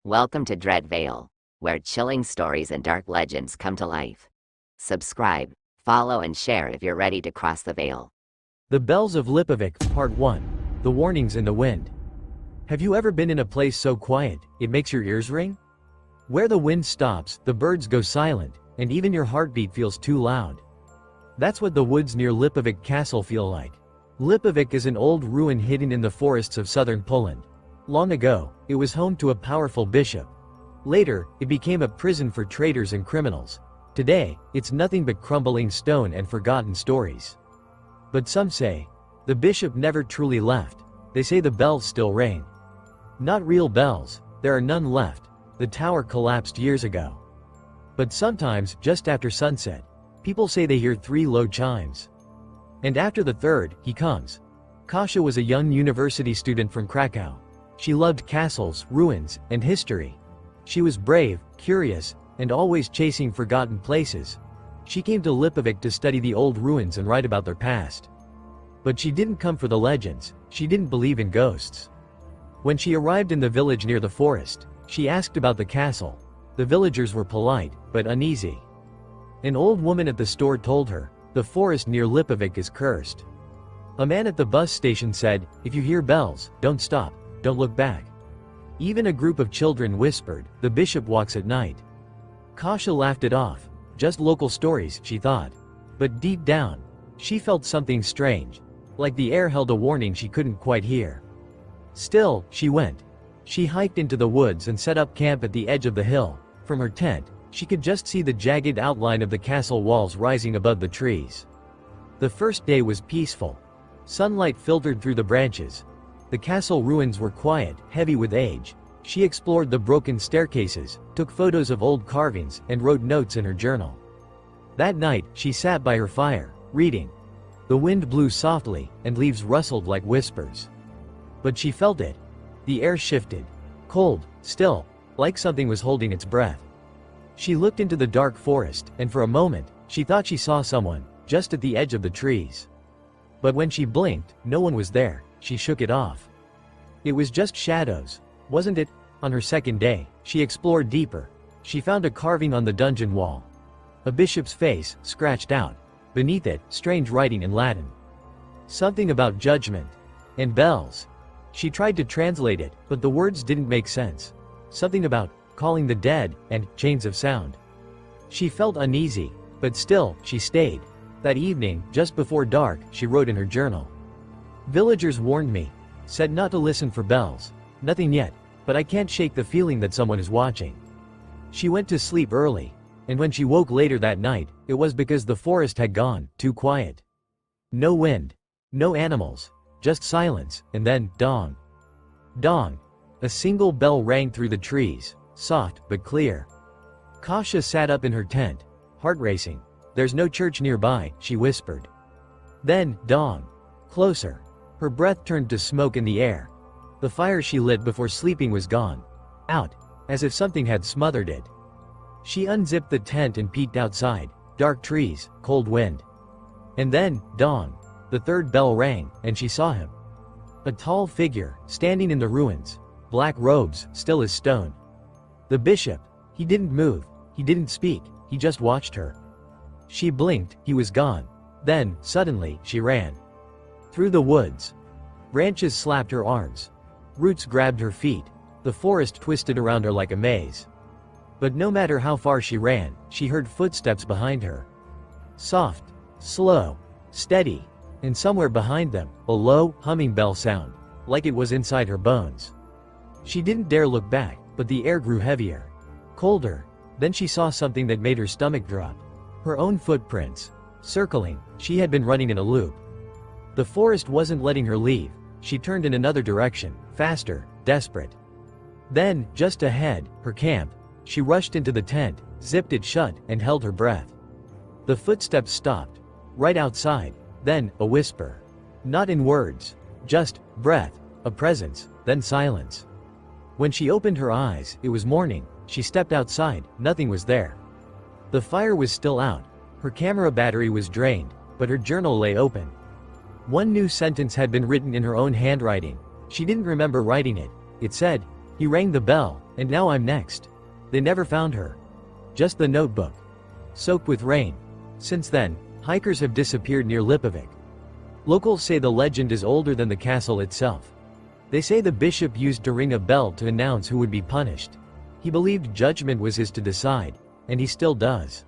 Welcome to Dread Vale, where chilling stories and dark legends come to life. Subscribe, follow, and share if you're ready to cross the veil. The Bells of Lipowiec, Part 1. The Warnings in the Wind. Have you ever been in a place so quiet, it makes your ears ring? Where the wind stops, the birds go silent, and even your heartbeat feels too loud. That's what the woods near Lipowiec Castle feel like. Lipowiec is an old ruin hidden in the forests of southern Poland. Long ago, it was home to a powerful bishop. Later, it became a prison for traitors and criminals. Today, it's nothing but crumbling stone and forgotten stories. But some say, the bishop never truly left. They say the bells still ring. Not real bells, there are none left. The tower collapsed years ago. But sometimes, just after sunset, people say they hear 3 low chimes. And after the third, he comes. Kasia was a young university student from Krakow. She loved castles, ruins, and history. She was brave, curious, and always chasing forgotten places. She came to Lipowiec to study the old ruins and write about their past. But she didn't come for the legends, she didn't believe in ghosts. When she arrived in the village near the forest, she asked about the castle. The villagers were polite, but uneasy. An old woman at the store told her, the forest near Lipowiec is cursed. A man at the bus station said, if you hear bells, don't stop, don't look back. Even a group of children whispered, the bishop walks at night. Kasia laughed it off. Just local stories, she thought. But deep down, she felt something strange. Like the air held a warning she couldn't quite hear. Still, she went. She hiked into the woods and set up camp at the edge of the hill. From her tent, she could just see the jagged outline of the castle walls rising above the trees. The first day was peaceful. Sunlight filtered through the branches. The castle ruins were quiet, heavy with age. She explored the broken staircases, took photos of old carvings, and wrote notes in her journal. That night, she sat by her fire, reading. The wind blew softly, and leaves rustled like whispers. But she felt it. The air shifted. Cold, still, like something was holding its breath. She looked into the dark forest, and for a moment, she thought she saw someone, just at the edge of the trees. But when she blinked, no one was there. She shook it off. It was just shadows, wasn't it? On her second day, she explored deeper. She found a carving on the dungeon wall. A bishop's face, scratched out. Beneath it, strange writing in Latin. Something about judgment. And bells. She tried to translate it, but the words didn't make sense. Something about calling the dead, and chains of sound. She felt uneasy, but still, she stayed. That evening, just before dark, she wrote in her journal. Villagers warned me, said not to listen for bells. Nothing yet, but I can't shake the feeling that someone is watching. She went to sleep early, and when she woke later that night, it was because the forest had gone too quiet. No wind, no animals, just silence, and then, dong. Dong. A single bell rang through the trees, soft but clear. Kasia sat up in her tent, heart racing. There's no church nearby, she whispered. Then, dong. Closer. Her breath turned to smoke in the air. The fire she lit before sleeping was gone. Out. As if something had smothered it. She unzipped the tent and peeked outside. Dark trees, cold wind. And then, dong. The third bell rang, and she saw him. A tall figure, standing in the ruins. Black robes, still as stone. The bishop. He didn't move. He didn't speak. He just watched her. She blinked, he was gone. Then, suddenly, she ran. Through the woods. Branches slapped her arms. Roots grabbed her feet. The forest twisted around her like a maze. But no matter how far she ran, she heard footsteps behind her. Soft, slow, steady, and somewhere behind them, a low, humming bell sound, like it was inside her bones. She didn't dare look back, but the air grew heavier. Colder. Then she saw something that made her stomach drop. Her own footprints. Circling, she had been running in a loop. The forest wasn't letting her leave. She turned in another direction, faster, desperate. Then, just ahead, her camp. She rushed into the tent, zipped it shut, and held her breath. The footsteps stopped. Right outside. Then, a whisper. Not in words. Just, breath, a presence, then silence. When she opened her eyes, it was morning. She stepped outside, nothing was there. The fire was still out. Her camera battery was drained, but her journal lay open. One new sentence had been written in her own handwriting. She didn't remember writing it. It said, He rang the bell, and now I'm next. They never found her. Just the notebook. Soaked with rain. Since then, hikers have disappeared near Lipowiec. Locals say the legend is older than the castle itself. They say the bishop used to ring a bell to announce who would be punished. He believed judgment was his to decide, and he still does.